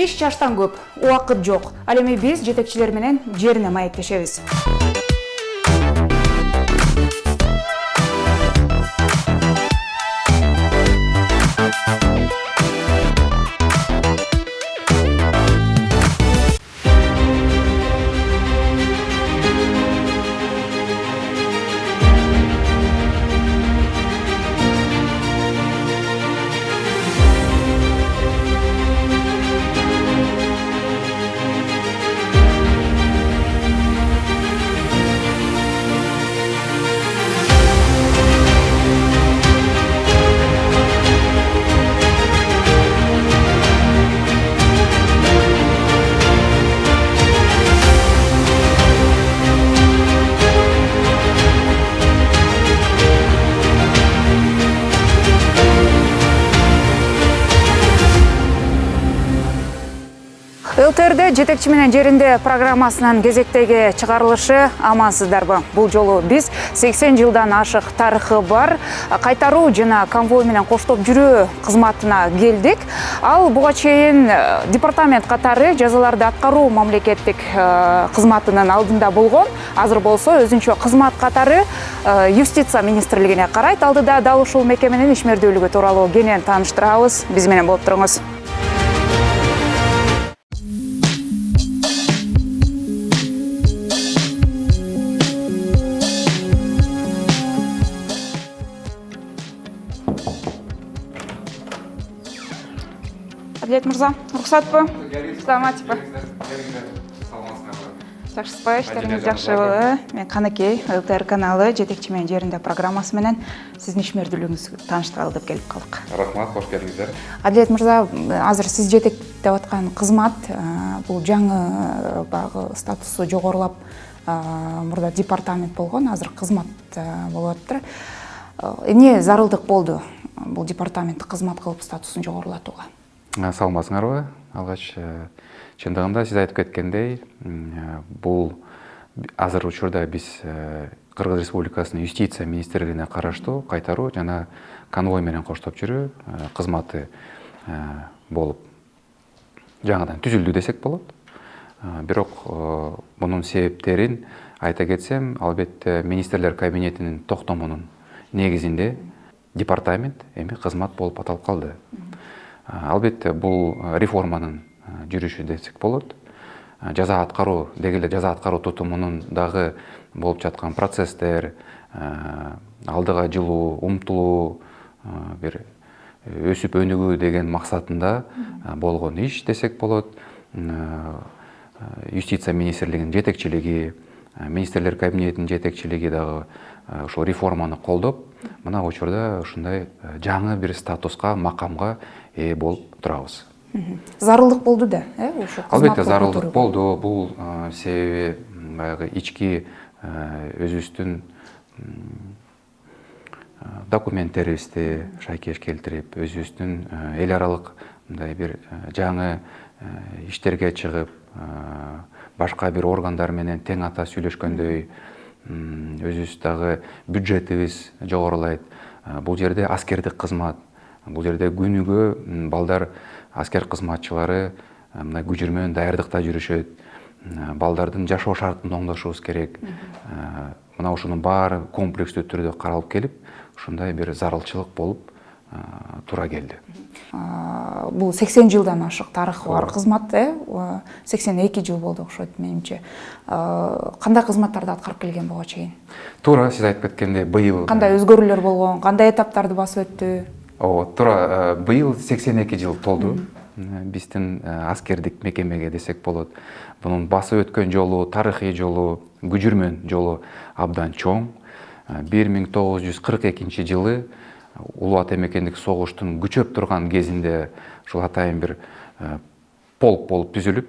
Иш жаштан көп, убакыт жок. Ал эми биз жетекчилер менен жерине маектешебиз. ЛТР'де жетекчи менен жеринде программасынын кезектеги чыгарылышы амансыздарбы? Бул жолу биз 80 жылдан ашык тарыхы бар кайтаруу жана конвой менен коштоп жүрүү кызматына келдик. Ал буга чейин департамент катары жазаларды аткаруу мамлекеттик кызматынын алдында болгон. Азыр болсо өзүнчө кызмат катары юстиция министрлигине карайт. Алдыда дал ушул мекеменин ишмердүүлүгү тууралуу кенен тааныштырабыз. Биз менен болуп туруңуз. Әділет мырза, рұқсатпы? Саламатсызбы? Жакшысызбы, иштериңиз жакшыбы? Мен Канакей, ЛТР каналы жетекчи менен жеринде программасы менен сиздин ишмердүүлүгүңүздү тааныштыралы деп келип калдык. Рахмат, кош келиңиздер. Әділет мырза, азыр сиз жетектеп аткан кызмат бул жаңы баягы статусу жогорулап мурда департамент болгон, азыр кызмат болуп атыптыр. Эмне зарылдык болду бул департаменттик кызмат кылып статусун жогорулатууга? Саламатсыңарбы? Алгач чындыгында сиз айтып кеткендей, бул азыр учурда биз Кыргыз Республикасынын юстиция министрлигине караштуу кайтаруу жана конвой менен коштоп жүрүү кызматы болуп жаңыдан түзүлдү десек болот. Бирок мунун себептерин айта кетсем, албетте министрлер кабинетинин токтомунун негизинде департамент эми кызмат болуп аталып калды. Албетте бул реформанын жүрүшү десек болот. Жаза аткаруу, деги эле жаза аткаруу тутумунун дагы болуп жаткан процесстер, алдыга жылуу, умтулуу, бир өсүп өнүгүү деген максатында болгон иш десек болот. Юстиция министрлигинин жетекчилиги, министрлер кабинетинин жетекчилиги дагы ушул реформаны колдоп, мына учурда ушундай жаңы бир статуска, макамга ээ болуп турабыз. Зарылдык болду да, ошо кызмат. Албетте зарылдык болду. Бул себеби баягы ички өзүбүздүн документтерибизди шайкеш келтирип, өзүбүздүн эл аралык мындай бир жаңы иштерге чыгып, башка бир органдар менен тең ата сүйлөшкөндөй, өзүбүз дагы бюджетибиз жогорулайт. Бул жерде аскердик кызмат, бул жерде күнүгө балдар аскер кызматчылары мына күжүрмөн даярдыкта жүрүшөт. Балдардын жашоо шартын оңдошубуз керек. Мына ушунун баары комплекстүү түрдө каралып келип, ушундай бир зарылчылык болуп туура келди. Бул 80 жылдан ашык тарыхы бар кызмат, 82 жыл болду окшойт менимче. Кандай кызматтарды аткарып келген буга чейин? Туура, сиз айтып кеткендей, быйыл кандай өзгөрүүлөр болгон, кандай этаптарды басып өттү? Туура, быйыл 82 жыл толду. Биздин аскердик мекемеге десек болот. Бунун басып өткөн жолу, тарыхый жолу, күжүрмөн жолу абдан чоң. 1942 жылы Улуу Ата Мекендик согуштун күчөп турган кезинде ушул атайын бир полк болуп түзүлүп,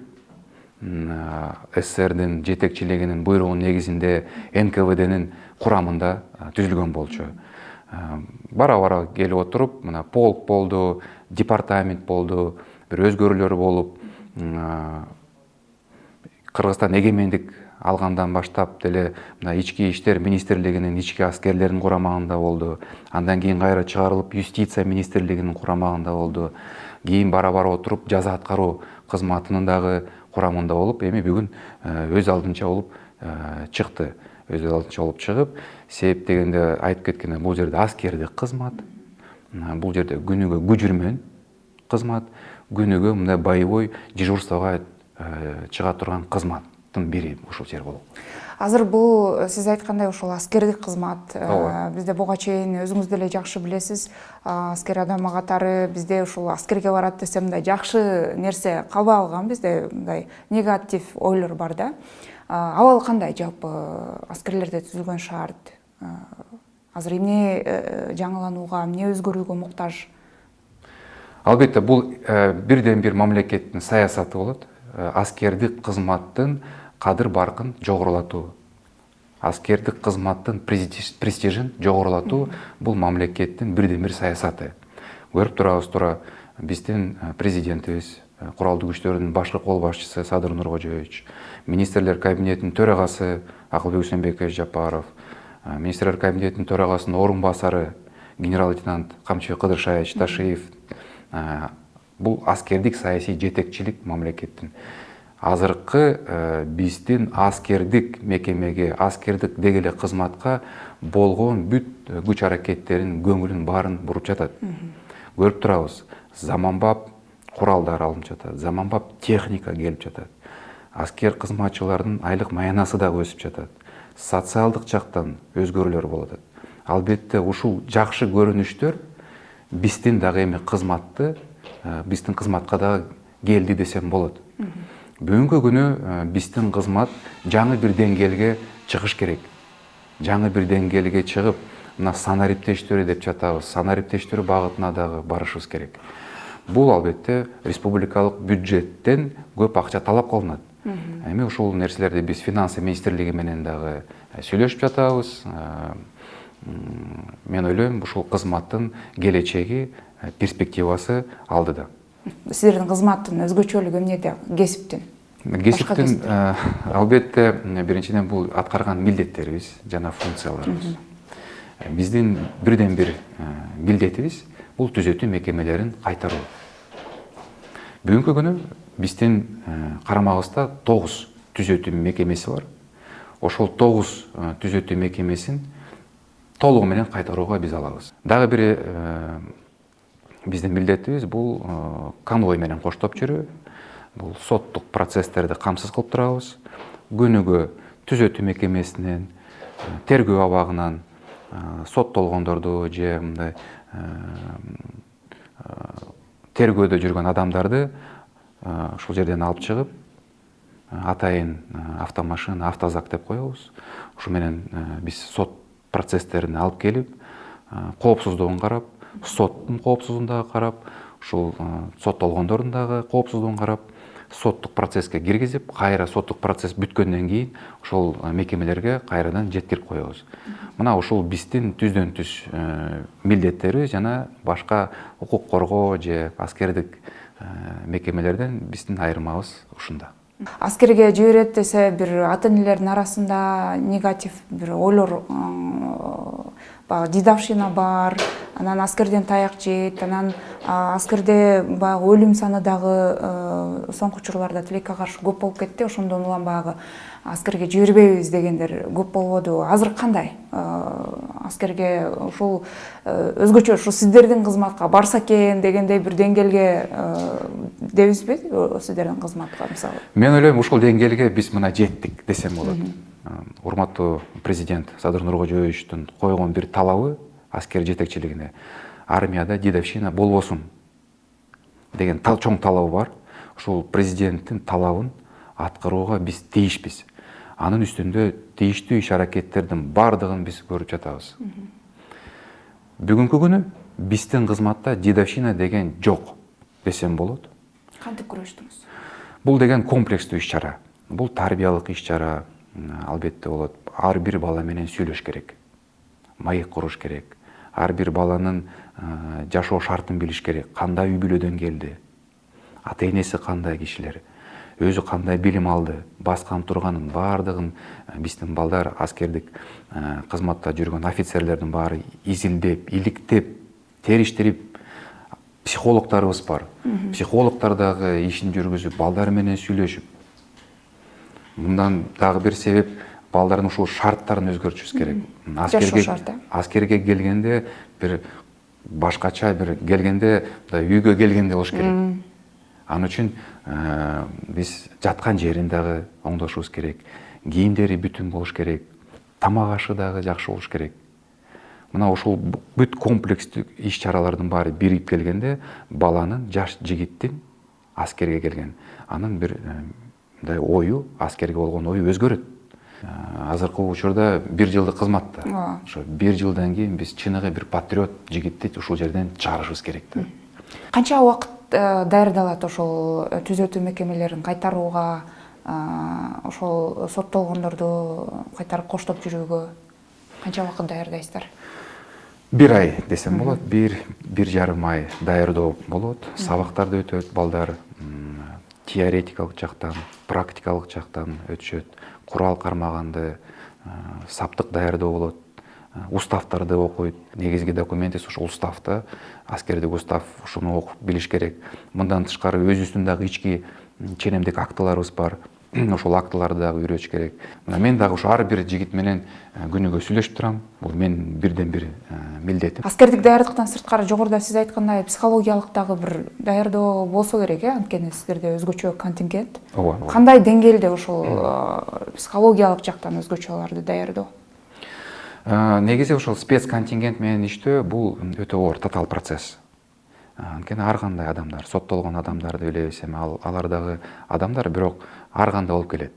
СССРдин жетекчилигинин буйругунун негизинде НКВДнин курамында түзүлгөн болчу. Бара-бара келип отуруп, мына полк болду, департамент болду, бир өзгөрүүлөр болуп, Кыргызстан эгемендик алгандан баштап деле мына ички иштер министрлигинин ички аскерлеринин курамагында болду. Андан кийин кайра чыгарылып юстиция министрлигинин курамагында болду. кийин бара отуруп жаза аткаруу кызматынын дагы курамында болуп, эми бүгүн өз алдынча болуп чыкты. Өз алдынча болуп чыгып, себеп дегенде айтып кеткенде бул жерде аскердик кызмат, бул жерде күнүгө күжүрмөн кызмат, күнүгө мындай боевой дежурствого чыга турган кызматтын бири ушул жер болот. Азыр бул сиз айткандай ошол аскердик кызмат. Бизде буга чейин өзүңүз деле жакшы билесиз, аскер адам катары бизде ушул аскерге барат десе мындай жакшы нерсе кабыл алган, бизде мындай негатив ойлор бар да. Абал кандай жалпы аскерлерде түзүлгөн шарт? Азыр эмне жаңыланууга, эмне өзгөрүүгө муктаж? Албетте, бул бирден бир мамлекеттин саясаты болот. Аскердик кызматтын кадыр баркын жогорулатуу. Аскердик кызматтын престижин жогорулатуу бул мамлекеттин бирден бир саясаты. Көрүп турабыз биздин президентибиз, куралдуу күчтөрдүн башкы кол башчысы Садыр Нуркожоевич, министрлер кабинетинин төрагасы Акылбек Усенбекович Жапаров, министрлер кабинетинин төрагасынын орун басары генерал-лейтенант Камчыбек Кыдыршаевич Ташиев, бул аскердик саясий жетекчилик мамлекеттин. Азыркы биздин аскердик мекемеге, аскердик дегеле кызматка болгон бүт күч аракеттерин, көңүлүн баарын буруп жатат. Көрүп турабыз, заманбап куралдар алынып жатат, заманбап техника келип жатат. Аскер кызматчылардын айлык маянасы да өсүп жатат. Социалдык жактан өзгөрүүлөр болуп атат. Албетте ушул жакшы көрүнүштөр биздин дагы эми кызматты, биздин кызматка дагы келди десем болот. Бүгүнкү күнү биздин кызмат жаңы бир деңгээлге чыгыш керек. Жаңы бир деңгээлге чыгып, мына санариптештері деп жатабыз, санариптештері багытына дагы барышыбыз керек. Бул албетте республикалык бюджеттен көп акча талап кылынат. Эми ушул нерселерди биз финансы министрлиги менен дагы сүйлөшүп жатабыз. Мен ойлойм, ушул кызматтын келечеги, перспективасы алдыда. Сиздердин кызматтын өзгөчөлүгү эмнеде? Кесиптин албетте биринчиден бул аткарган милдеттерибиз жана функцияларыбыз. Биздин бирден бир милдетибиз бул түзөтүү мекемелерин кайтаруу. Бүгүнкү күнү биздин карамагыбызда 9 түзөтүү мекемеси бар. Ошол 9 түзөтүү мекемесин толугу менен кайтарууга биз алабыз. Дагы бири биздин милдетибиз бул конвой менен коштоп жүрүү. Бул соттук процесстерди камсыз кылып турабыз. Күнүгө түзөтүү мекемесинен, тергөө абагынан соттолгондорду же мындай тергөөдө жүргөн адамдарды ушул жерден алып чыгып, атайын автомашина, автозак деп коебуз. Ушу менен биз сот процесстерин алып келип, коопсуздугун карап, соттун коопсуздугун дагы карап, ушул соттолгондордун дагы коопсуздугун карап, соттук процесске киргизип, кайра соттук процесс бүткөндөн кийин ошол мекемелерге кайрадан жеткирип коебуз. Мына ушул биздин түздөн түз милдеттери жана башка укук коргоо же аскердик мекемелерден биздин айырмабыз ушунда. Аскерге жиберет десе бир ата-энелердин арасында негатив бир ойлор, дидавшина бар, анан аскерден таяк жейт, анан аскерде баягы өлүм саны дагы соңку учурларда тилекке каршы көп болуп кетти. Ошондон улам баягы аскерге жибербейбиз дегендер көп болбоду. Азыр кандай? Аскерге ушул өзгөчө ушу сиздердин кызматка барса экен дегендей бир деңгээлге дебизби сиздердин кызматка мисалы? Мен ойлойм, ушул деңгээлге биз мына жеттик десем болот. Урматтуу президент Садыр Нуркожоевичтин койгон бир талабы аскер жетекчилигине армияда дедовщина болбосун деген чоң талабы бар. Ушул президенттин талабын аткарууга биз тийишпиз. Анын үстүндө тийиштүү иш-аракеттердин бардыгын биз көрүп жатабыз. Бүгүнкү күнү биздин кызматта дедовщина деген жок десем болот. Кантип күрөштүңүз? Бул деген комплекстүү иш-чара. Бул тарбиялык иш-чара албетте болот. Ар бир бала менен сүйлөш керек. Маек куруш керек. Ар бир баланын жашоо шартын билиш керек. Кандай үй бүлөдөн келди? Ата-энеси кандай кишилер? Өзү кандай билим алды? Баскан турганын бардыгын биздин балдар аскердик кызматта жүргөн офицерлердин баары изилдеп, иликтеп, териштирип психологтарыбыз бар. Психологтар дагы ишин жүргүзүп, балдар менен сүйлөшүп. Мындан дагы бир себеп балдардын ушул шарттарын өзгөртүшүбүз керек. Аскерге келгенде бир башкача бир келгенде, үйгө келгенде болуш керек. Анын үчүн биз жаткан жерин дагы оңдошубуз керек. Кийимдери бүтүн болуш керек. Тамак ашы дагы жакшы болуш керек. Мына ушул бүт комплекстүү иш-чаралардын баары бирип келгенде баланын, жаш жигиттин аскерге келген анын бир мындай ою, аскерге болгон ою өзгөрөт. Азыркы учурда 1 жылдык кызматта. Ошо 1 жылдан кийин биз чыныгы бир патриот жигитти ушул жерден чыгарышыбыз керек да. Канча убакыт даярдалат ошол түзөтүү мекемелерин кайтарууга, ошол соттолгондорду кайтарып коштоп жүрүүгө канча убакыт даярдайсыздар? 1 ай десем болот, 1,5 ай даярдоо болот. Сабактарды өтөт балдар, теоретикалык жактан, практикалык жактан өтүшөт. Курал кармаганды, саптык даярдоо болот. Уставтарды окуйт. Негизги документи ушул уставда, аскердик устав, ушуну окуп билиш керек. Мындан тышкары өзүбүздүн дагы ички ченемдик актыларыбыз бар. Ошол актыларды дагы үйрөтүш керек. Мына мен дагы ошо ар бир жигит менен күнүгө сүйлөшүп турам. Бул менин бирден бир милдетим. Аскердик даярдыктан сырткары жогоруда сиз айткандай психологиялык дагы бир даярдоо болсо керек, анткени сиздерде өзгөчө контингент. Ооба. Кандай деңгээлде ошол психологиялык жактан өзгөчөлөрдү даярдоо? Негизи ошол спецконтингент менен иштөө бул өтө оор, татаал процесс. Анткени ар кандай адамдар, соттолгон адамдарды билебиз, эми алар дагы адамдар, бирок ар кандай болуп келет.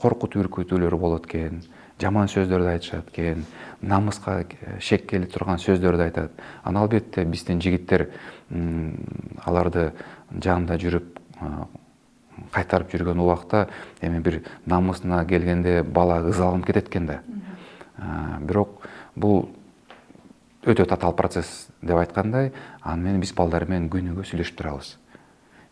Коркутуу, үркүтүүлөр болот экен, жаман сөздөрдү айтышат экен, намыска шек келип турган сөздөрдү айтат. Аны албетте биздин жигиттер аларды жанында жүрүп кайтарып жүргөн убакта эми бир намысына келгенде бала ызаланып кетет экен да. Бирок бул өтө татаал процесс деп айткандай, аны менен биз балдар менен күнүгө сүйлөшүп турабыз.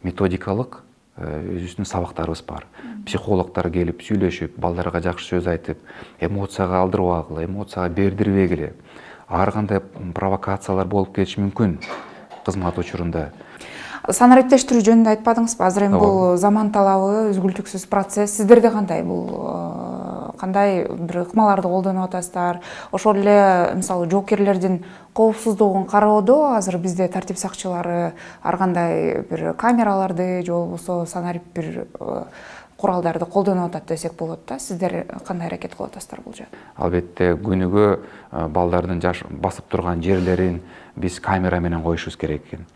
Методикалык өзүбүздүн сабактарыбыз бар. Психологтор келип сүйлөшүп, балдарга жакшы сөз айтып, эмоцияга алдырбагыла, эмоцияга бердирбегиле. Ар кандай провокациялар болуп кетиши мүмкүн кызмат учурунда. Санариптештирүү жөнүндө айтпадыңызбы? Азыр эми бул заман талабы, үзгүлтүксүз процесс. Сиздерде кандай бул кандай бир ыкмаларды колдонуп атасыздар? Ошол эле мисалы жоокерлердин коопсуздугун кароодо азыр бизде тартип сакчылары ар кандай бир камераларды же болбосо санарип бир куралдарды колдонуп атат десек болот да. Сиздер кандай аракет кылып атасыздар бул жакта? Албетте күнүгө балдардын жаш басып турган жерлерин биз камера менен коюшубуз керек экен.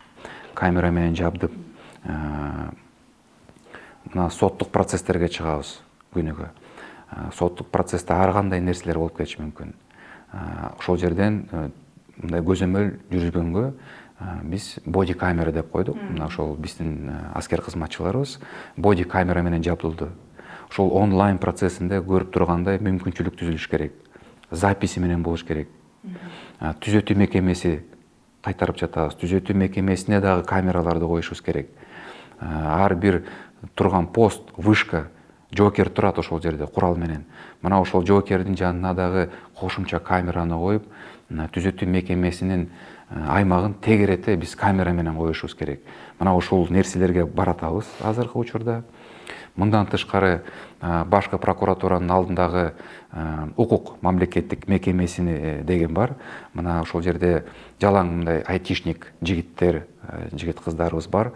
Камера менен жабдып, мына соттук процесстерге чыгабыз күнүгө. Соттук процессте ар кандай нерселер болуп кетиши мүмкүн. Ошол жерден мындай көзөмөл жүргүзгөнгө биз боди камера деп койдук. Мына ошол биздин аскер кызматчыларыбыз боди камера менен жабдылды. Ошол онлайн процессинде көрүп тургандай мүмкүнчүлүк түзүлүш керек. Записи менен болуш керек. Түзөтүү мекемеси кайтарып жатабыз. Түзөтүү мекемесине дагы камераларды коюшубуз керек. Ар бир турган пост, вышка, жоокер турат ошол жерде курал менен. Мына ошол жоокердин жанына дагы кошумча камераны коюп, түзөтүү мекемесинин аймагын тегерете биз камера менен коюшубуз керек. Мына ушул нерселерге баратабыз азыркы учурда. Мындан тышкары башкы прокуратуранын алдындагы укук мамлекеттик мекемесини деген бар. Мына ошол жерде жалаң мындай айтишник жигиттер, жигит кыздарыбыз бар.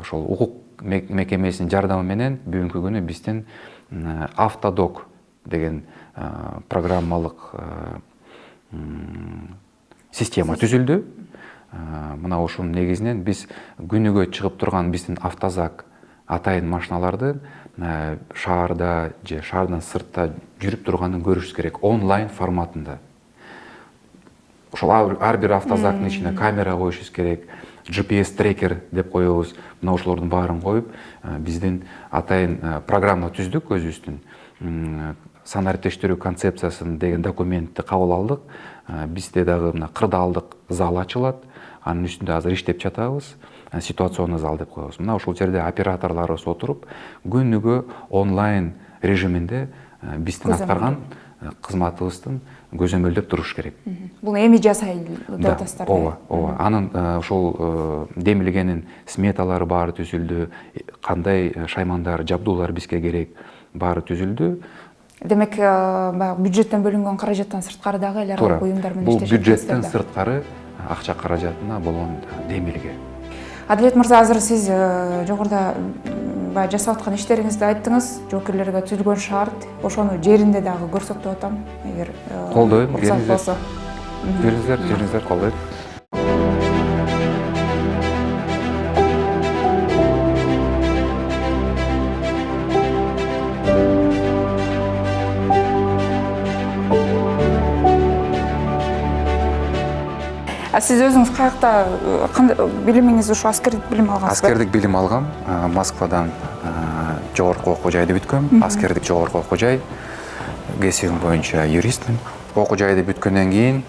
Ошол укук мекемесинин жардамы менен бүгүнкү күнү биздин автодок деген программалык система түзүлдү. Мына ушунун негизинен биз күнүгө чыгып турган биздин автозак атайын машиналарды шаарда же шаардан сыртта жүрүп турганын көрүшүбүз керек онлайн форматында. Ошол ар бир автозактын ичине камера коюшубуз керек, GPS трекер деп коебуз. Мына ошолордун баарын коюп, биздин атайын программа түздүк өзүбүздүн. Санариптештирүү концепциясын деген документти кабыл алдык. Бизде дагы мына кырдаалдык зал ачылат. Анын үстүндө азыр иштеп жатабыз. Ситуационный зал деп коебуз. Мына ошол жерде операторлорубуз отуруп, күнүгө онлайн режиминде биздин аткарган кызматыбыздын көзөмөлдөп туруш керек. Бул эми жасайлы деп атасыздар. Ооба. Анын ошол демилгенин сметалары баары түзүлдү, кандай шаймандар, жабдуулар бизге керек баары түзүлдү. Демек, баягы бюджеттен бөлүнгөн каражаттан сырткары дагы эле аралык уюмдар менен иштешет. Бул бюджеттен сырткары акча каражатына болгон демилге. Адилет мырза, азыр сиз жогоруда баягы жасап аткан иштериңизди айттыңыз, жоокерлерге түзүлгөн шарт, ошону жеринде дагы көрсөк деп атам. Эгер колдойм, келиңиздер, жериңиздер колдойт. Сиз өзүңүз каякта билимиңиз ушу аскердик билим алгансызбы? Аскердик билим алгам. Москвадан жогорку окуу жайды бүткөм. Аскердик жогорку окуу жай. Кесибим боюнча юристмин. Окуу жайды бүткөндөн кийин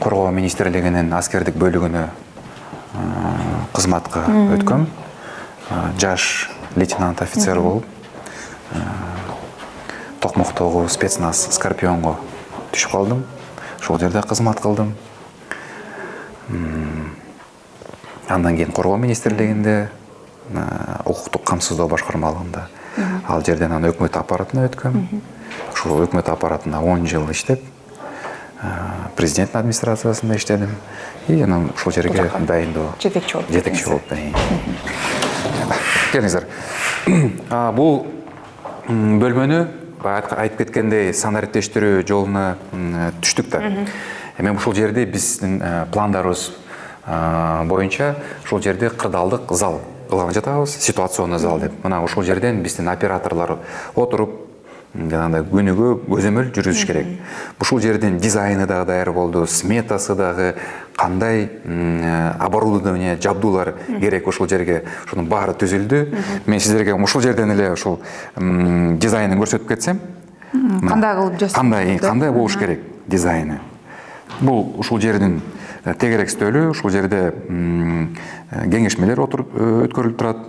Коргоо министрлигинин аскердик бөлүгүнө кызматка өткөм. Жаш лейтенант офицер болуп, Токмоктогу спецназ Скорпионго түшүп калдым. Ошол жерде кызмат кылдым. Андан кийин Коргоо министрлигинде укуктук камсыздоо башкармалыгында ал жерден анан өкмөт аппаратына өткөм. Ошол өкмөт аппаратында 10 жыл иштеп, президент администрациясында иштедим. И анан ушул жерге дайындоо жетекчи болуп дайын. Келиңиздер. Бул бөлмөнү айтып кеткендей санариптештирүү жолуна түштүк да. Мен ушул жерде биздин пландарыбыз боюнча ушул жерде кырдаалдык зал кылган жатабыз, ситуационный зал деп. Мына ушул жерден биздин операторлор отуруп, жанагындай күнүгө көзөмөл жүргүзүш керек. Ушул жерден дизайны дагы даяр болду, сметасы дагы, кандай оборудование, жабдуулар керек ушул жерге, ушунун баары түзүлдү. Мен сиздерге ушул жерден эле ушул дизайнын көрсөтүп кетсем, кандай кылып жасалат? Кандай болуш керек дизайны. Бул ушул жердин тегерек стөлү, ушул жерде кеңешмелер өткөрүлүп турат.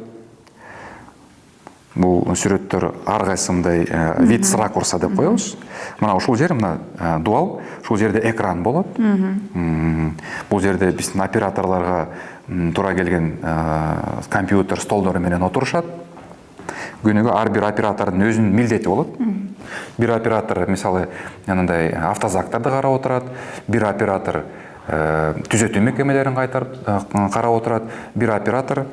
Бул сүрөттөр ар кайсы мындай вид с ракурса деп коебуз. Мына ушул жер, мына дуал, ушул жерде экран болот. Бул жерде биздин операторлорго туура келген компьютер столдору менен отурушат. Күнүгө ар бир оператордун өзүнүн милдети болот. Бир оператор мисалы анандай автозактарды карап отурат, бир оператор түзөтүү мекемелерин карап отурат, бир оператор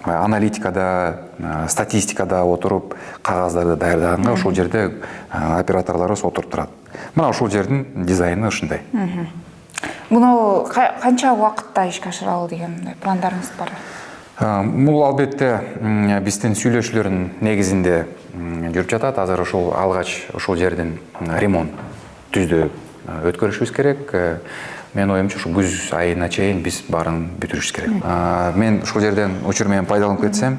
аналитикада, статистикада отуруп, кагаздарды даярдаганга ушул жерде операторлорубуз отуруп турат. Мына ушул жердин дизайны ушундай. Муну канча убакытта ишке ашыралы деген пландарыңыз бар? Бул албетте биздин сүйлөшүүлөрдүн негизинде жүрүп жатат. Азыр ушул алгач ушул жердин ремонт түздү өткөрүшүбүз керек. Мен оюмча ушу күз айына чейин биз баарын бүтүрүшүбүз керек. Мен ушул жерден учур менен пайдаланып кетсем,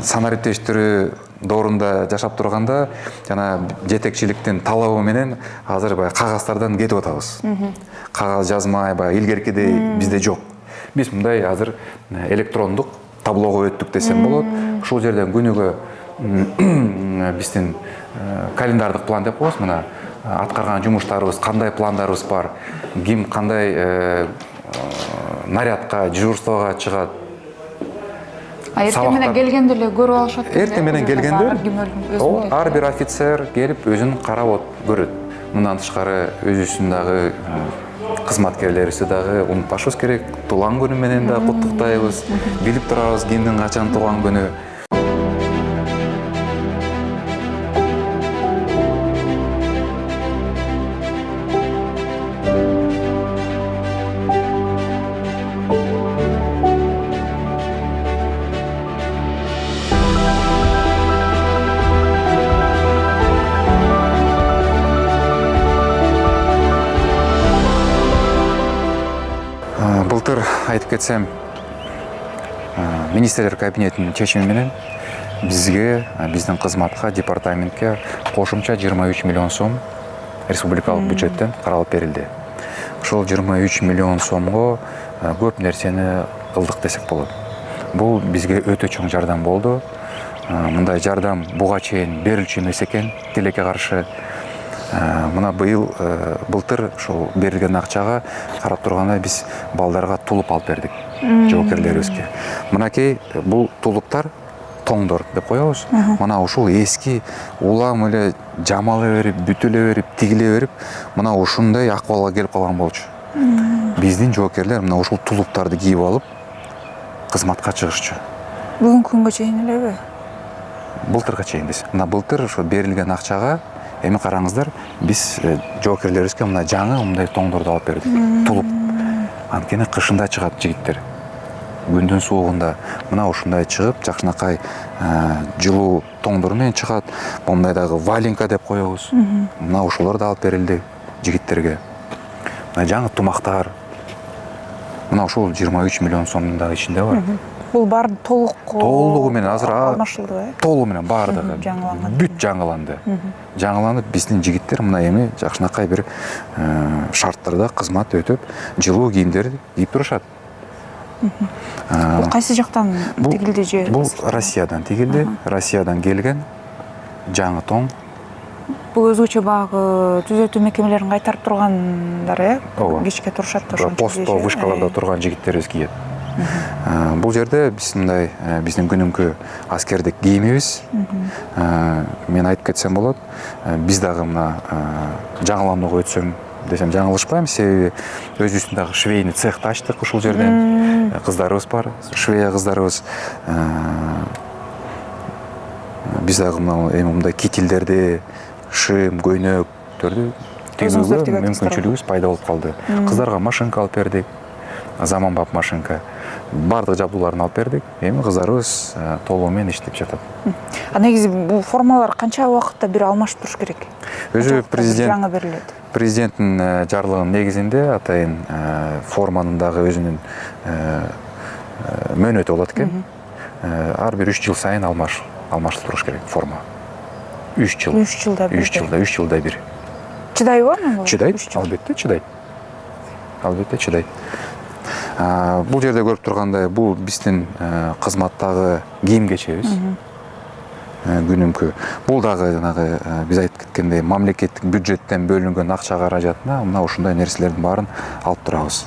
санариптештирүү доорунда жашап турганда жана жетекчиликтин талабы менен азыр кагазддардан кетип атабыз. Кагаз жазмай, илгеркидей бизде жок. Биз мындай азыр электрондук таблого өттүк десем болот. Ушул жерден күнүгө биздин календардык план деп коебуз. Мына аткарган жумуштарыбыз, кандай пландарыбыз бар, ким кандай нарядка, дежурствого чыгат. Эртең менен келгенде эле көрүп алышат. Эртең менен келгенде ар бир офицер келип өзүн карап көрөт. Мындан тышкары өзүбүздүн дагы кызматкерлерибизди дагы унутпашыбыз керек. Туулган күнү менен да куттуктайбыз. Билип турабыз кимдин качан туулган күнү. Былтыр айтып кетсем, министрлер кабинетинин чечими менен бизге, биздин кызматка, департаментке кошумча 23 миллион сом республикалык бюджеттен каралып берилди. Ошол 23 миллион сомго көп нерсени кылдык десек болот. Бул бизге өтө чоң жардам болду. мындай жардам буга чейин берилчү эмес экен тилекке каршы. Мына былтыр ошол берилген акчага карап турганда биз балдарга тулуп алып бердик жоокерлерибизге. Мынакей бул тулуптар тоңдор деп коебуз. Мына ушул эски улам эле жамала берип, бүтүлө берип, тигиле берип, мына ушундай акыбалга келип калган болчу. Биздин жоокерлер мына ушул тулуптарды кийип алып кызматка чыгышчу. Бүгүнкү күнгө чейин элеби? Былтырга чейин биз. Мына былтыр ошо берилген акчага эми караңыздар, биз жоокерлерибизге мына жаңы мындай тоңдорду алып бердик. Тулуп. Анткени кышында чыгат жигиттер. Күндүн суугунда мына ушундай чыгып, жакшынакай жылуу тоңдор менен чыгат. Мындай дагы валенка деп коебуз. Мына ушулар да алып берилди жигиттерге. Мына жаңы тумактар. Мына ушул 23 миллион сомдун дагы ичинде бар. Бул баары толугу менен азыр алмашылды, э? Толугу менен баардыгы бүт жаңыланды. Жаңыланып, биздин жигиттер мына эми жакшынакай бир шарттарда кызмат өтүп, жылуу кийимдер кийип турушат. Бул кайсы жактан тигилди же? Бул Россиядан тигилди, Россиядан келген жаңы тоң. Бул өзгөчө баягы түзөтүү мекемелерин кайтарып тургандар, э? Ооба. Кечке турушат да ошончо. Посто вышкаларда турган жигиттерибиз кийет. Бул жерде биз мындай биздин күнүмкү аскердик кийимибиз. Мен айтып кетсем болот, биз дагы мына жаңыланууга өтсөм десем жаңылышпайм, себеби өзүбүздүн дагы швейный цехти ачтык ушул жерден. Кыздарыбыз бар, швея кыздарыбыз. Биз дагы эми мындай кителдерди, шым, көйнөктөрдү тигүүгө мүмкүнчүлүгүбүз пайда болуп калды. Кыздарга машинка алып бердик, заманбап машинка. Бардык жабдууларын алып бердик. Эми кыздарыбыз толугу менен иштеп жатат. Негизи бул формалар канча убакытта бир алмашып туруш керек? Өзү жаңы берилет. Президенттин жарлыгынын негизинде атайын форманын дагы өзүнүн мөөнөтү болот экен. Ар бир 3 жыл сайын алмашылып туруш керек форма. 3 жыл. 3 жылда бир. 3 жылда бир. Чыдайбы анан? Чыдайт, албетте чыдайт. Албетте чыдайт. Бул жерде көрүп тургандай, бул биздин кызматтагы кийим кечебиз. Күнүмкү. Бул дагы жанагы биз айтып кеткендей мамлекеттик бюджеттен бөлүнгөн акча каражатына мына ушундай нерселердин баарын алып турабыз.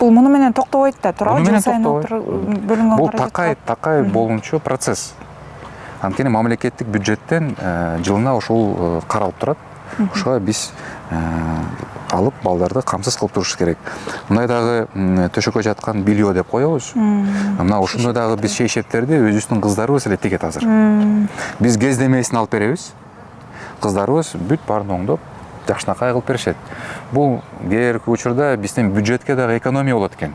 Бул муну менен токтобойт да, туурабы? Жыл сайын бөлүнгөн бул такай болуучу процесс. Анткени мамлекеттик бюджеттен жылына ушул каралып турат. Ошого биз алып балдарды камсыз кылып туруш керек. Мындай дагы төшөккө жаткан белье деп коебуз. Мына ушундой дагы биз шейшептерди өзүбүздүн кыздарыбыз эле тигет азыр. Биз кездемесин алып беребиз. Кыздарыбыз бүт баарын оңдоп, жакшынакай кылып беришет. Бул кээерки учурда биздин бюджетке дагы экономия болот экен.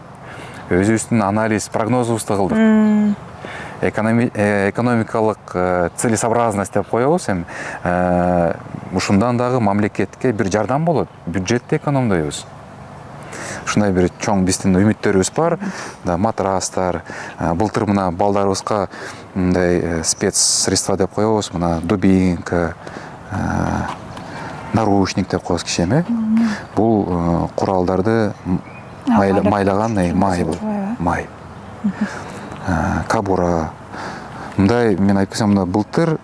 Өзүбүздүн анализ, прогнозубузду кылдык. Экономикалык целесообразность деп коебуз эми. Ушундан дагы мамлекетке бир жардам болот. Бюджетти экономдойбуз. Ушундай бир чоң биздин үмүттөрүбүз бар. Матрастар, былтыр мына балдарыбызга мындай спецсредства деп коебуз. Мына дубинка, наручник деп коебуз кичине. Бул куралдарды майлаган май. Кабура. Мындай мен айтпасам, мына былтыр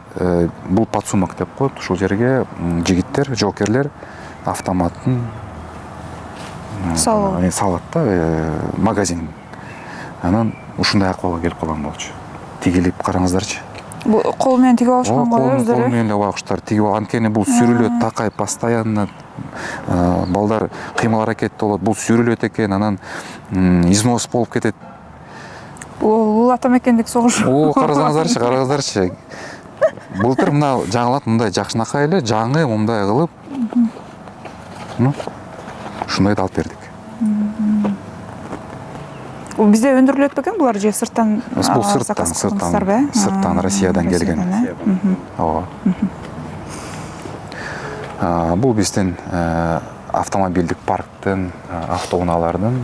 бул подсумок деп коет. Ушул жерге жигиттер, жоокерлер автоматтын салат да, магазин. Анан ушундай акыбалга келип калган болчу. Тигилип караңыздарчы. Бул кол менен тигип алышкан го өздөрү. Кол менен эле байкуштар тигип алган. Анткени бул сүрүлөт, такай постоянно балдар кыймыл аракетте болот. Бул сүрүлөт экен, анан износ болуп кетет. Бул атамекендик согуш. Караңыздарчы. Былтыр мына жаңылат мындай жакшынакай эле жаңы мындай кылып, ушундайды алып бердик. Бизде өндүрүлөт бекен булар же сырттан? Бул сырттан Россиядан келген. Ооба. Бул биздин автомобилдик парктын, автоунаалардын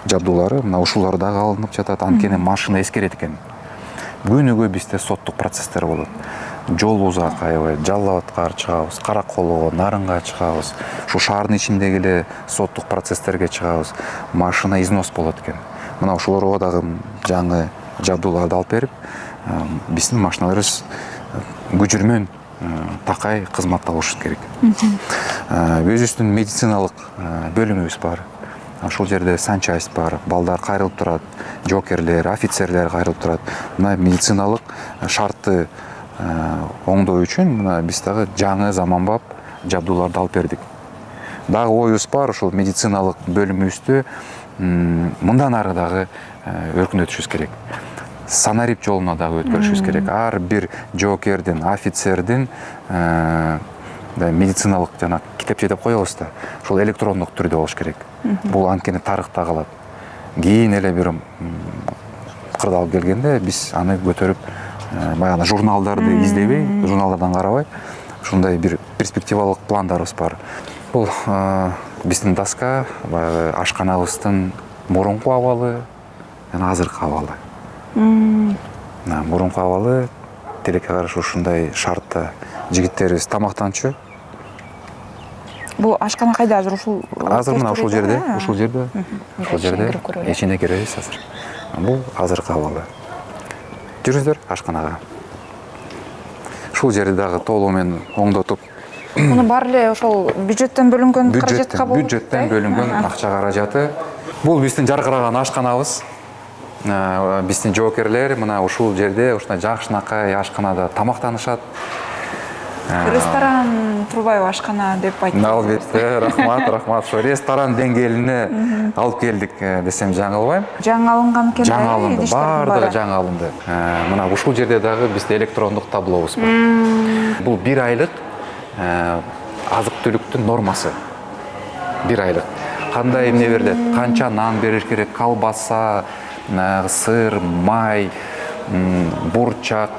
жабдуулары, мына ушулар дагы алынып жатат. Анткени машина эскерет экен. Күнүгө бизде соттук процесстер болот. Жол узак аябай, Жалал Абадка чыгабыз, Караколго, Нарынга чыгабыз. Ушу шаардын ичиндеги эле соттук процесстерге чыгабыз. Машина износ болот экен. Мына ушуларга дагы жаңы жабдууларды алып берип, биздин машиналарыбыз көчүрмөн такай кызматта болушу керек. Өзүбүздүн медициналык бөлүмүбүз бар. Ошол жерде санчасть бар, балдар кайрылып турат, жокерлер, офицерлер кайрылып турат. Мына медициналык шартты оңдоо үчүн мына биз дагы жаңы заманбап жабдууларды алып бердик. Дагы оюбуз бар, ошол медициналык бөлүмүбүздү мындан ары дагы өркүндөтүшүбүз керек. Санарип жолуна дагы өткөрүшүбүз керек. Ар бир жокердин, офицердин медициналык жана китепче деп коебуз да, ошол электрондук түрдө болуш керек. Бул анткени тарыхта калат. Кийин эле бир кырдаалып келгенде биз аны көтөрүп баягы журналдарды издебей, журналдардан карабай, ушундай бир перспективалык пландарыбыз бар. Бул биздин доска баягы ашканабыздын мурунку абалы жана азыркы абалы. Мурунку абалы тилекке каршы ушундай шартта жигиттерибиз тамактанчу. Бул ашкана кайда азыр? Азыр мына ушул жерде, ушул жерде ичине киребиз азыр. Бул азыркы абалы. Жүрүңүздөр ашканага. Ушул жерди дагы толугу менен оңдотуп, муну баары эле ошол бюджеттен бөлүнгөн каражатка болуп, бюджеттен бөлүнгөн акча каражаты. Бул биздин жаркыраган ашканабыз. Биздин жоокерлер мына ушул жерде, ушундай жакшынакай ашканада тамактанышат. Ресторан турбайбы ашкана деп айтты. Албетте, рахмат. Ошо ресторан деңгээлине алып келдик десем жаңылбайм. Жаңы алынган экен. Жаңы алынды, баардыгы жаңы алынды. Мына ушул жерде дагы бизде электрондук таблообуз бар. Бул 1 айлык азык-түлүктүн нормасы. 1 айлык. Кандай эмне берилет, канча нан бериш керек, колбаса, сыр, май, бурчак,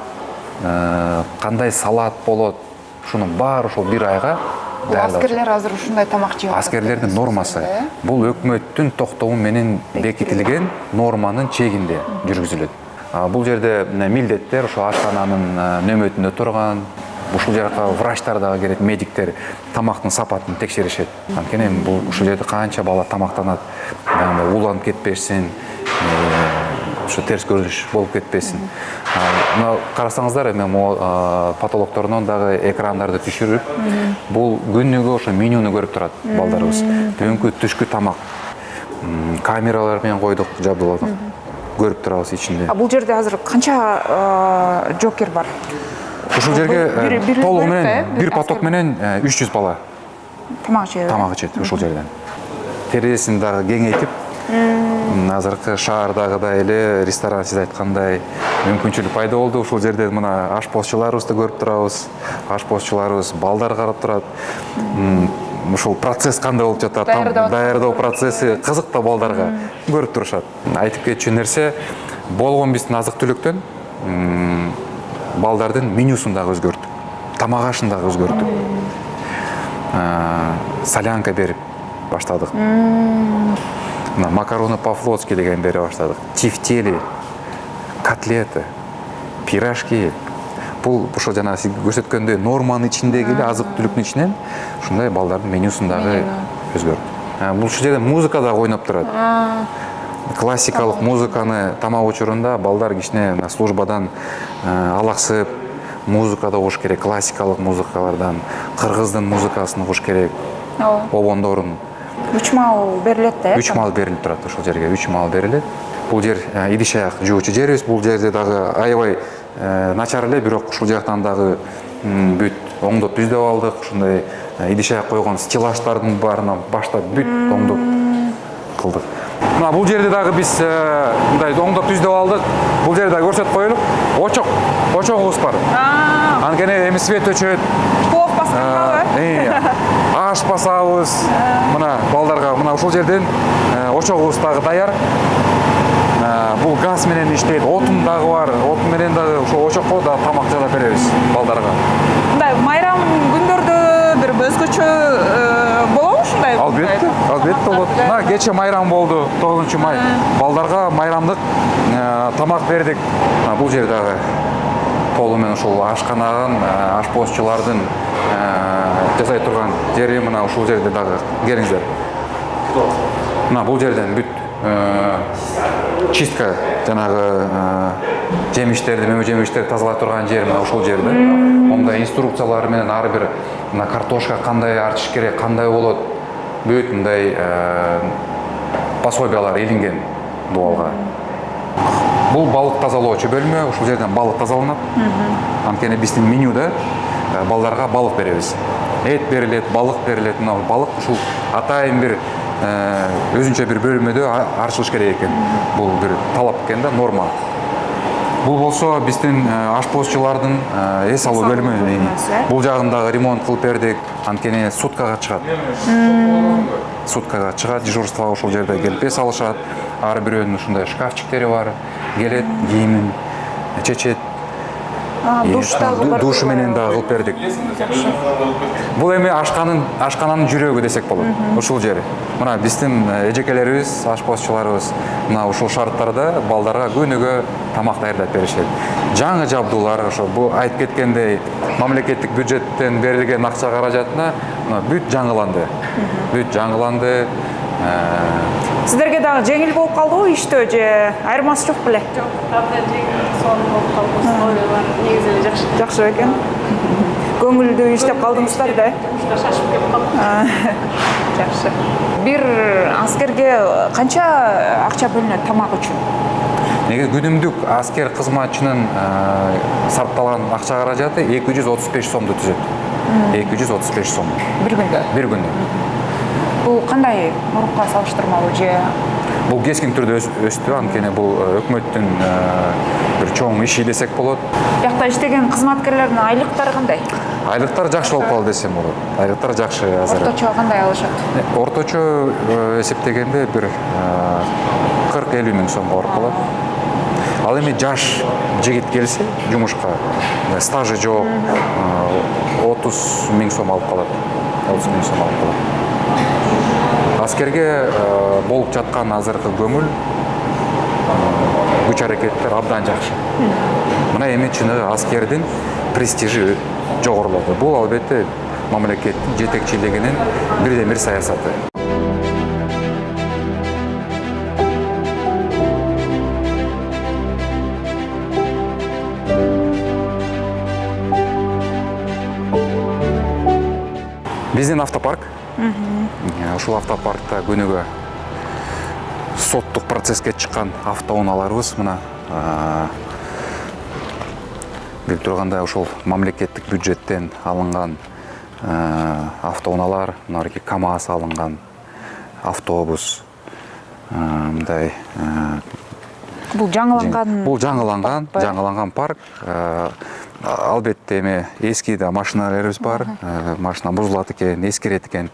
кандай салат болот. Ушунун баары ошол 1 айга. Бул аскерлер азыр ушундай тамак жеп атат. Аскерлердин нормасы. Бул өкмөттүн токтому менен бекитилген норманын чегинде жүргүзүлөт. Бул жерде милдеттер ошо ашкананын нөмөтүндө турган, ушул жака врачтар дагы келет, медиктер тамактын сапатын текшеришет. Анткени бул ушул жерде канча бала тамактанат, уланып кетпешсин, ошо терс көрүнүш болуп кетпесин. Мына карасаңыздар, эми патологтордон дагы экрандарды түшүрүп, бул күнүгө ошо менюну көрүп турат балдарыбыз. Түнкү, түшкү тамак. Камералар менен койдук, жабдууладык. Көрүп турабыз ичинде. Бул жерде азыр канча жокер бар? Ушул жерге толугу менен бир поток менен 300 бала тамак ичет ушул жерден. Терезесин дагы кеңейтип, азыркы шаардагыдай эле ресторан сиз айткандай мүмкүнчүлүк пайда болду. Ушул жерде мына ашпозчуларыбызды көрүп турабыз. Ашпозчуларыбыз балдар карап турат. Ушул процесс кандай болуп жатат, даярдоо процесси кызык да балдарга, көрүп турушат. Айтып кетчү нерсе, болгон биздин азык-түлүктөн балдардын менюсун дагы өзгөрттүк. Тамак ашын дагы өзгөрттүк. Солянка берип баштадык. Макароны по-флотски деген бере баштадык. Тефтели, котлеты, пирожки. Бул ошо жана сиз көрсөткөндөй норманын ичиндеги эле азык-түлүктүн ичинен ушундай балдардын менюсун дагы өзгөрттүк. Бул ушул жерде музыка дагы ойноп турат. Классикалык музыканы тамак учурунда балдар кичине службадан алаксып, музыкада угуш керек, классикалык музыкалардан, кыргыздын музыкасын угуш керек. Обондорун 3 мал берилет да? 3 мал берилип турат ошол жерге, 3 мал берилет. Бул жер идиш аяк жуучу жерибиз, бул жерде дагы аябай начар эле, бирок ушул жактан дагы бүт оңдоп түздөп алдык. Ушундай идиш аяк койгон стеллаждардын баарына баштап бүт оңдоп кылдык. Мына бул жерде дагы биз мындай оңдоп түздөп алдык. Бул жерде дагы көрсөтүп коелук. Очогубуз бар. Анткени эми свет өчөт. Плов басканбы? Аш басабыз. Мына балдарга мына ушул жерден очогубуз дагы даяр. Бул газ менен иштейт, отун дагы бар. Отун менен дагы ошол очокко да тамак жасап беребиз балдарга. Мындай майрам күндөрдө бир өзгөчө болобу ушундай? Албетте болот. Мына кече майрам болду, 9-май. Балдарга майрамдык тамак бердик. Бул жер дагы толугу менен ушул ашканагын, ашпозчулардын жасай турган жери. Мына ушул жерде дагы келиңиздер. Мына бул жерден бүт чистка жанагы жемиштерди, мөмө жемиштерди тазалай турган жер мына ушул жерде. Онда инструкциялар менен ар бир мына картошка кандай артыш керек, кандай болот, бүт мындай пособиялар илинген дуалга. Бул балык тазалоочу бөлмө, ушул жерден балык тазаланат. Анткени биздин менюда балдарга балык беребиз. Эт берилет, балык берилет. Мына балык ушул атайын бир өзүнчө бир бөлмөдө арчылыш керек экен. Бул бир талап экен да, норма. Бул болсо биздин ашпозчулардын эс алуу бөлүмү. Бул жагындагы ремонт кылып бердик. Анткени суткага чыгат. Суткага чыгат, дежурствого ушул жерде келип эс алышат. Ар бирөөнүн ушундай шкафчиктери бар. Келет, кийимин чечет. Душ менен да кылып бердик. Бул эми ашкананын жүрөгү десек болот. Ушул жери. Мына биздин эжекелерибиз, ашпозчуларыбыз мына ушул шарттарда балдарга күнүгө тамак даярдап беришет. Жаңы жабдуулар ошо бул айтып кеткендей мамлекеттик бюджеттен берилген акча каражатына бүт жаңыланды. Бүт жаңыланды. Сиздерге дагы жеңил болуп калдыбы иштөө же айырмасы жок беле? Жок, абдан жеңил, сонун болуп калды. Условиялар негизи жакшы. Жакшы экен. Көңүлдүү иштеп калдыңыздар да? Жумушка шашып кетип калдык. Жакшы. Бир аскерге канча акча бөлүнөт тамак үчүн? Негизи күнүмдүк аскер кызматчынын сарпталган акча каражаты 235 сомду түзөт. 235 сом. Бир күндө? Бир күндө. Бул кандай мурунка салыштырмалуу же? Бул кескин түрдө өстү, анткени бул өкмөттүн бир чоң иши десек болот. Биякта иштеген кызматкерлердин айлыктары кандай? Айлыктар жакшы болуп калды десем болот. Айлыктар жакшы азыр. Орточо кандай алышат? Орточо эсептегенде бир 40-50 миң сомго барып калат. Ал эми жаш жигит келсе жумушка, стажы жок, 30 миң сом алып калат. 30 миң сом алып калат. Аскерге болуп жаткан азыркы көңүл, күч аракеттер абдан жакшы. Мына эми чыныгы аскердин престижи жогорулады. Бул албетте мамлекеттин жетекчилигинин бирден бир саясаты. Биздин автопарк. Ушул автопаркта күнүгө соттук процесске чыккан автоунааларыбыз мына билип тургандай ушул мамлекеттик бюджеттен алынган автоунаалар, мынарки КАМАЗ алынган автобус, мындай Бул жаңыланган парк. Албетте эми эски да машиналарыбыз бар. Машина бузулат экен, эскирет экен.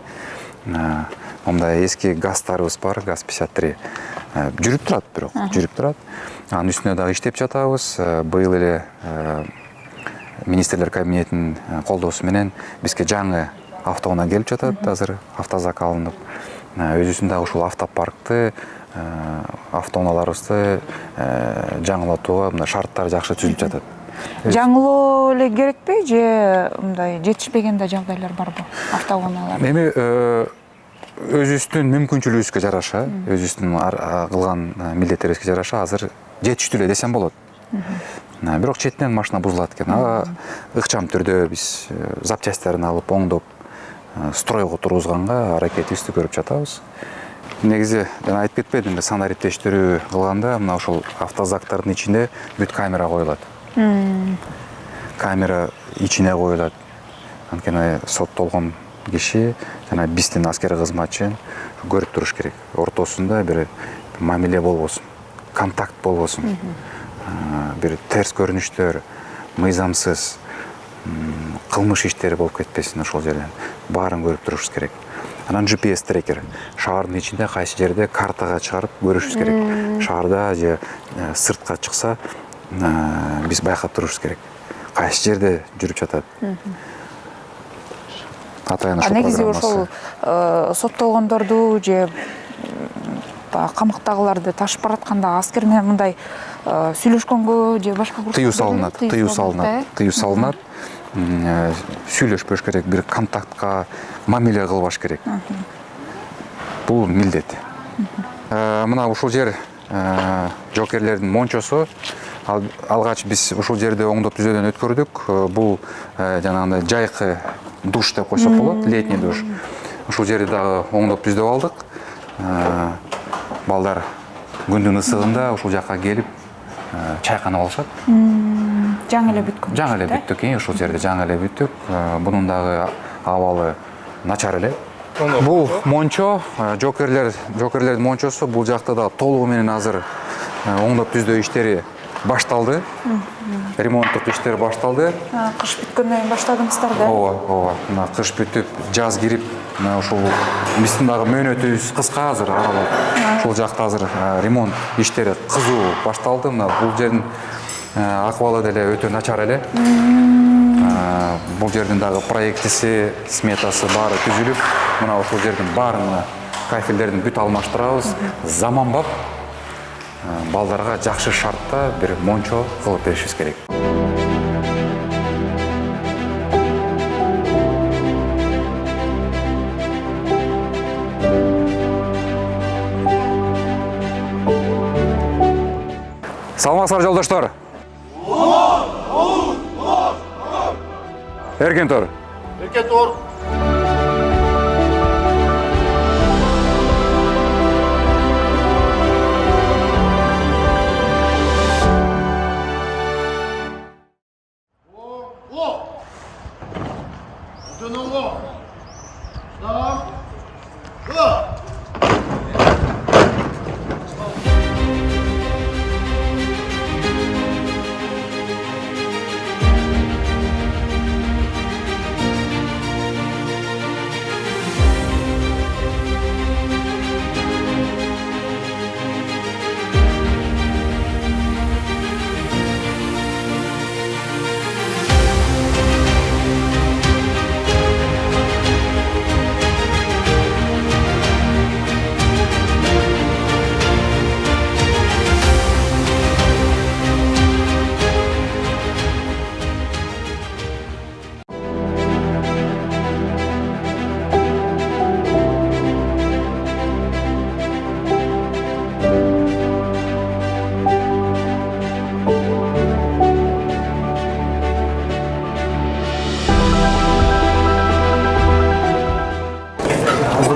Мындай эски газтарыбыз бар, ГАЗ-53. Жүрүп турат бирок, жүрүп турат. Анын үстүнө дагы иштеп жатабыз. Быйыл эле министрлер кабинетинин колдоосу менен бизге жаңы автоунаа келип жатат, азыр автозак алынып. Өзүбүздүн дагы ушул автопаркты, автоунааларыбызды жаңылатууга мына шарттар жакшы түзүлүп жатат. Жаңылоо эле керекпи же мындай жетишпеген да жагдайлар барбы автоунаалар? Эми өзүбүздүн мүмкүнчүлүгүбүзгө жараша, өзүбүздүн кылган милдеттерибизге жараша азыр жетиштүү эле десем болот. Бирок четинен машина бузулат экен. Ыкчам түрдө биз запчастьтарын алып, оңдоп, стройго тургузганга аракетибизди көрүп жатабыз. Негизи, жана айтып кетпедимби, санариптештирүү кылганда мына ушул автозактардын ичинде бүт камера коюлат. Камера ичине коюлат. Анткени соттолгон киши жана биздин аскер кызматчы көрүп туруш керек. Ортосунда бир мамиле болбосун, контакт болбосун. Бир терс көрүнүштөр, мыйзамсыз кылмыш иштери болуп кетпесин ошол жерден. Баарын көрүп турушубуз керек. Анан GPS трекер. Шаардын ичинде кайсы жерде картага чыгарып көрүшүбүз керек. Шаарда же сыртка чыкса биз байкап турушубуз керек. Кайсы жерде жүрүп жатат. Атайын ошол негизи ошол соттолгондорду же камактагыларды ташып баратканда аскер менен мындай сүйлөшкөнгө же башка тыюу салынат. Сүйлөшпөш керек, бир контактка мамиле кылбаш керек. Бул милдет. мына ушул жер жоокерлердин мончосу. Алгач биз ушул жерди оңдоп түзөөдөн өткөрдүк. Бул жанагындай жайкы душ деп койсок болот, летний душ. Ушул жерди дагы оңдоп түздөп алдык. Балдар күндүн ысыгында ушул жакка келип чайканып алышат. Жаңы эле бүткөн. Жаңы эле бүттүк, ушул жерде жаңы эле бүттүк. Бунун дагы абалы начар эле. Бул мончо, жоокерлердин мончосу. Бул жакта да толугу менен азыр оңдоп түздөө иштери башталды. Ремонттук иштер башталды. Кыш бүткөндөн кийин баштадыңыздар да? Ооба. Мына кыш бүтүп, жаз кирип, мына ушул биздин дагы мөөнөтүбүз кыска азыр аралап. Ушул жакта азыр ремонт иштери кызуу башталды. Мына бул жердин акыбалы деле өтө начар эле. Бул жердин дагы проектиси, сметасы баары түзүлүп, мына ушул жердин баарын кафелдердин бүт алмаштырабыз. Заманбап балдарга жакшы шартта бир мончо кылып беришибиз керек. Саламатсыздар жолдоштор. Эркен тор. Эркен тор.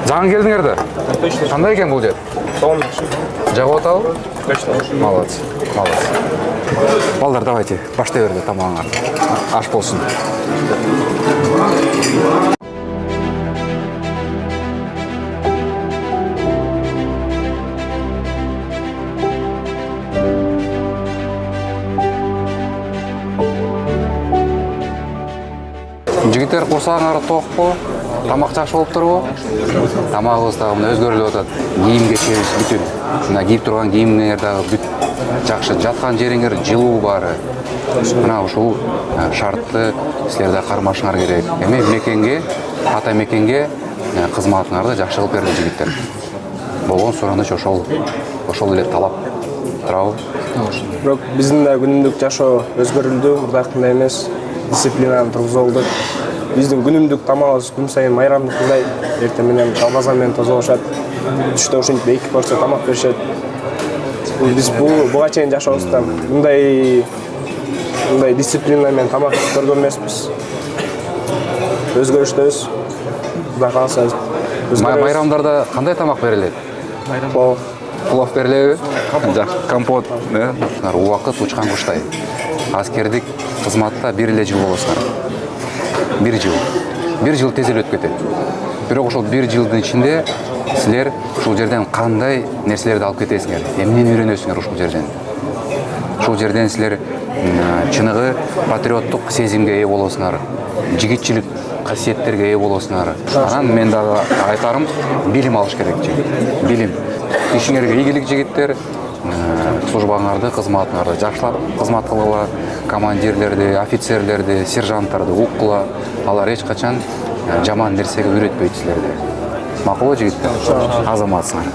Жаңы келдиңер да? Кандай экен бул жер? Жагып атабы? Молодцы. Балдар, давайте, баштай берди тамагыңар. Аш болсун. Жигиттер, курсагыңар токпу? Тамак жакшы болуп турбу? Тамагыбыз дагы мына өзгөрүлүп атат. Кийим кечебиз бүтүн. Мына кийип турган кийимиңер дагы бүт жакшы. Жаткан жериңер жылуу баары. Мына ушул шартты силер да кармашыңар керек. Эми мекенге, ата мекенге кызматыңарды жакшы кылып берди жигиттер. Болгон сураныч ошол эле талап турабы? Бирок биздин да күнүмдүк жашоо өзгөрүлдү, мурдакындай эмес. Дисциплинаны тургузулдук. Биздин күнүмдүк тамагыбыз күн сайын майрамдыкындай, эртең менен колбаса менен тозолошот. Түштө ушинтип 2 порция тамак беришет. Биз буга чейин жашообузда мындай дисциплина менен тамак көргөн эмеспиз. Өзгөрүштөбүз. Кудай кааласа Майрамдарда кандай тамак берилет? Плов берилеби? Компот, убакыт учкан куштай. Аскердик кызматта 1 эле жыл болосуңар. 1 жыл тез эле өтүп кетет. Бирок ошол 1 жылдын ичинде силер ушул жерден кандай нерселерди алып кетесиңер? Эмнени үйрөнөсүңөр ушул жерден? Ушул жерден силер чыныгы патриоттук сезимге ээ болосуңар. Жигитчилик касиеттерге ээ болосуңар. Анан мен дагы айтарым, билим алыш керек. Билим. Ишиңерге ийгилик жигиттер. Службаңарды, кызматыңарды жакшылап кызмат кылгыла, командирлерди, офицерлерди, сержанттарды уккула. Алар эч качан жаман нерсеге үйрөтпөйт силерди. Макулбу жигиттер? Азаматсыңар.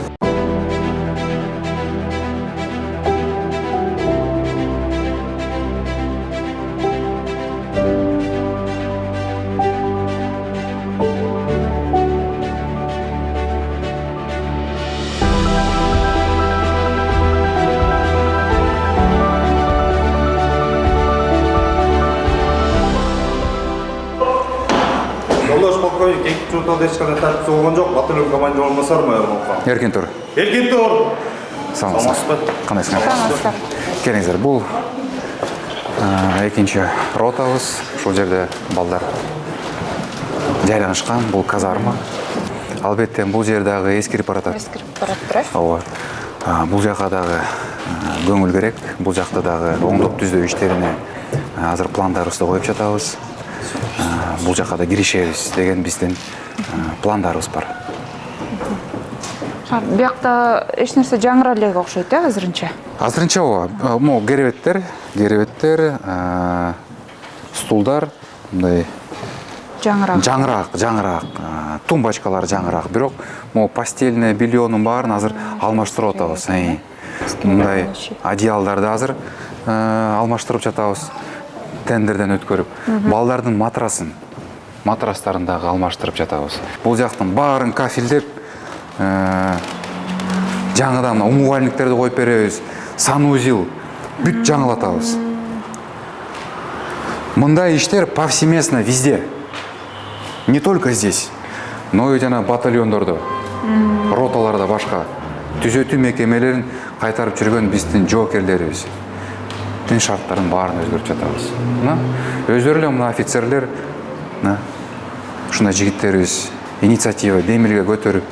қой, екі жұртада ешқандай тәртіпсіз болған жоқ, батальон командир орынбасары майор Молқан. Еркен тұр. Еркен тұр! Саламатсыз ба? Қандайсыңыз? Саламатсыздар. Келіңіздер, бұл екінші ротабыз. Шол жерде балдар жайланышқан, бұл казарма. Албетте бұл жердегі ескіріп баратыр. Ескіріп бараттыр. Ооба. Бұл жаққа дағы көңіл керек. Бұл жақта дағы оңдоп түздөө иштерине азыр пландарыбызды коюп жатабыз. Бұл жаққа да киришебиз деген биздин пландарыбыз бар. Биякта эч нерсе жаңыра эле окшойт, азырынча. Азырынча ооба. Могу керебеттер, стулдар, мындай жаңыраак, тумбачкалар жаңыраак. Бирок могу постельный бельонун баарын азыр алмаштырып атабыз. Мындай одеялдарды азыр алмаштырып жатабыз. Тендерден өткөрүп. Балдардын матрастарын дагы алмаштырып жатабыз. Бул жактын баарын кафелдеп, жаңыдан умувальниктерди коюп беребиз. Санузел бүт жаңылатабыз. Мындай иштер повсеместно везде. Не только здесь, но и жана батальондордо, роталарда башка түзөтүү мекемелерин кайтарып жүргөн биздин жоокерлерибиз. Тин шарттарын баарын өзгөртүп жатабыз. Өздөрү эле мына офицерлер, ушундай жигиттерибиз инициатива демилге көтөрүп,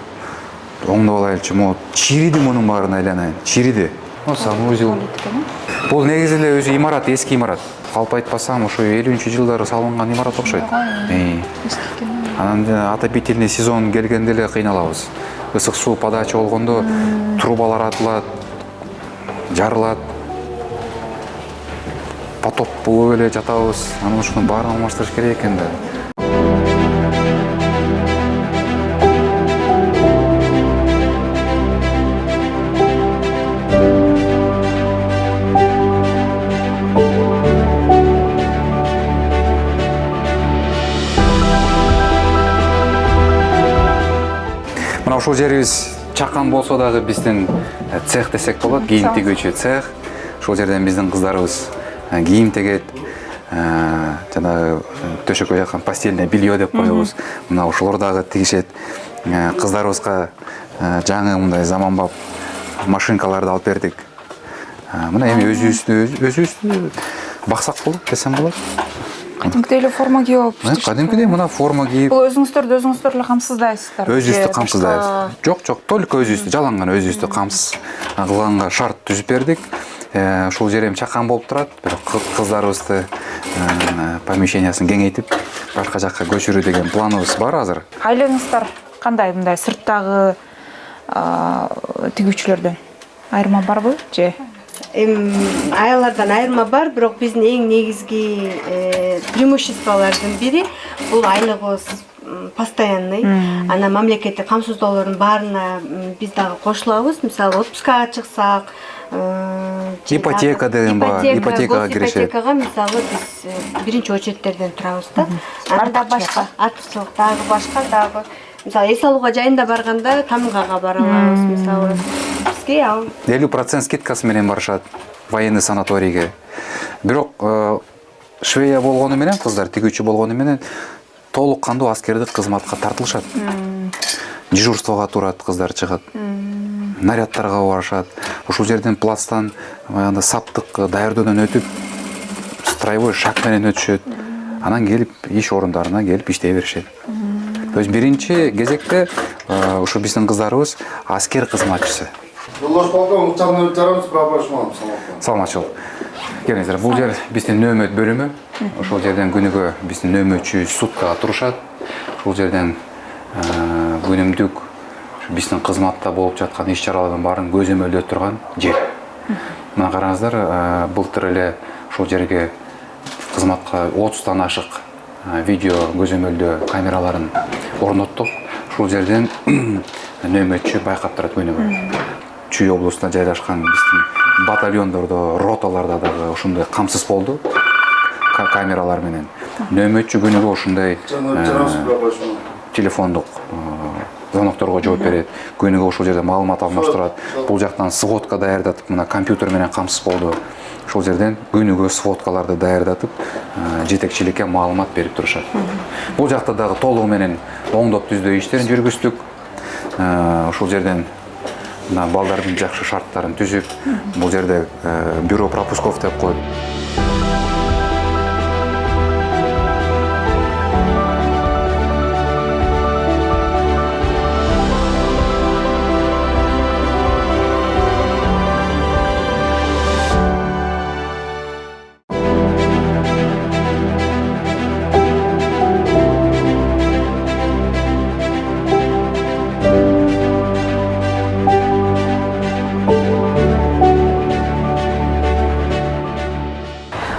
оңдоп алайлычы, могу чириди мунун баарын айланайын. Чириди. Санузел. Бул негизи эле өзү имарат, эски имарат. Калп айтпасам, ошо 50-жылдары салынган имарат окшойт. Анан отопительный сезон келгенде эле кыйналабыз. Ысык суу подача болгондо трубалар атылат, жарылат. Потоп болуп эле жатабыз. Анан ушунун баарын алмаштырыш керек экен да. Мына ушул жерибиз чакан болсо дагы биздин цех десек болот, кийим тигүүчү цех. Ушул жерден биздин кыздарыбыз кийим тегет, жанагы төшөккө жаккан постельное белье деп коебуз. Мына ушулар дагы тигишет. Кыздарыбызга жаңы мындай заманбап машинкаларды алып бердик. Мына эми өзүбүздү баксак болот десем болот. Кадимкидей эле форма кийип алып. Кадимкидей мына форма кийип. Бул өзүңүздөр эле камсыздайсыздар. Өзүбүздү камсыздайбыз. Жок, только өзүбүздү, жаланган өзүбүздү камсыз кылганга шарт түзүп бердик. Ушул жер эми чакан болуп турат, бирок кыздарыбызды помещениясын кеңейтип, башка жакка көчүрүү деген планыбыз бар азыр. Айлаңыздар кандай мындай сырттагы тигүүчүлөрдөн айырма барбы же? Аялардан айырма бар, бирок биздин эң негизги преимуществолордун бири бул айлыгыбыз постоянный. Ана мамлекеттик камсыздоолордун баарына биз дагы кошулабыз. Мисалы отпускага чыксак, ипотека деген бар, ипотекага киришет. Ипотекага мисалы биз биринчи очередтерден турабыз да. Анда башка артыкчылык дагы башка дагы. Мисалы эс алууга жайында барганда Тамгага бара алабыз. Мисалы бизге 50% скидкасы менен барышат военный санаторийге. Бирок швея болгону менен, кыздар тигүүчү болгону менен толук кандуу аскердик кызматка тартылышат. Дежурствого турат, кыздар чыгат. Нарядтарга барышат. Ушул жерден плацтан баягы саптык даярдөөдөн өтүп, строевой шаг менен өтүшөт. Анан келип иш орундарына келип иштей беришет. То есть биринчи кезекте ушу биздин кыздарыбыз аскер кызматчысы. Жолдош полковник Чарнович жарамсыз Прабашман. Саламатчылык. Келиңиздер, бул жер биздин нөөмөт бөлүмү. Ошол жерден күнүгө биздин нөөмөтчү суткага турушат. Ушул жерден күнүмдүк биздин кызматта болуп жаткан иш-чаралардын баарын көзөмөлдөп турган жер. Мына караңыздар, былтыр эле ушул жерге кызматка 30тан ашык видео көзөмөлдөө камераларын орноттук. Ушул жерден нөөмөтчү байкап турат күнүгө. Чүй областында жайлашкан биздин батальондордо, роталарда дагы ушундай камсыз болду камералар менен. Нөөмөтчү күнүгө ушундай телефондук звонокторго жооп берет. Күнүгө ушул жерде маалымат алмаштырат. Бул жактан сводка даярдатып, мына компьютер менен камсыз болду. ошол жерден күнүгө сводкаларды даярдатып жетекчиликке маалымат берип турушат. Бул жакта дагы толугу менен оңдоп түздөө иштерин жүргүздүк. Ошол жерден балдардын жакшы шарттарын түзүп, бул жерде бюро пропусков деп коет.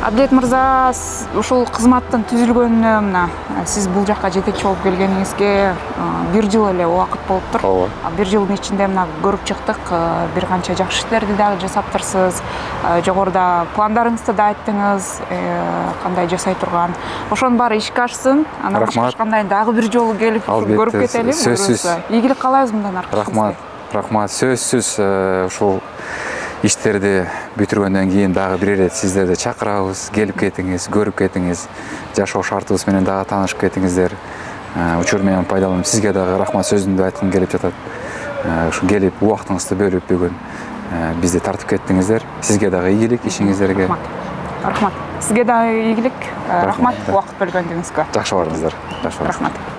Абдет мырза, ушул кызматтын түзүлгөнүнө мына сиз бул жакка жетекчи болуп келгениңизге 1 жыл эле убакыт болуптур. Ооба. 1 жылдын ичинде мына көрүп чыктык, бир канча жакшы иштерди дагы жасаптырсыз. Жогоруда пландарыңызды да айттыңыз, кандай жасай турган. Ошонун баары ишке ашсын. Анан ишке ашкандан кийин дагы бир жолу келип көрүп кетели. Сөзсүз. Ийгилик каалайбыз мындан аркы. Рахмат. Сөзсүз ушул иштерди бүтүргөндөн кийин дагы бир ирет сиздерди чакырабыз, келип кетиңиз, көрүп кетиңиз, жашоо шартыбыз менен дагы таанышып кетиңиздер. Учур менен пайдаланып сизге дагы рахмат сөзүмдү айткым келип жатат. Ушу келип убактыңызды бөлүп бүгүн бизди тартып кеттиңиздер. Сизге дагы ийгилик ишиңиздерге. Рахмат. Сизге дагы ийгилик. Рахмат убакыт бөлгөнүңүзгө. Жакшы барыңыздар. Рахмат.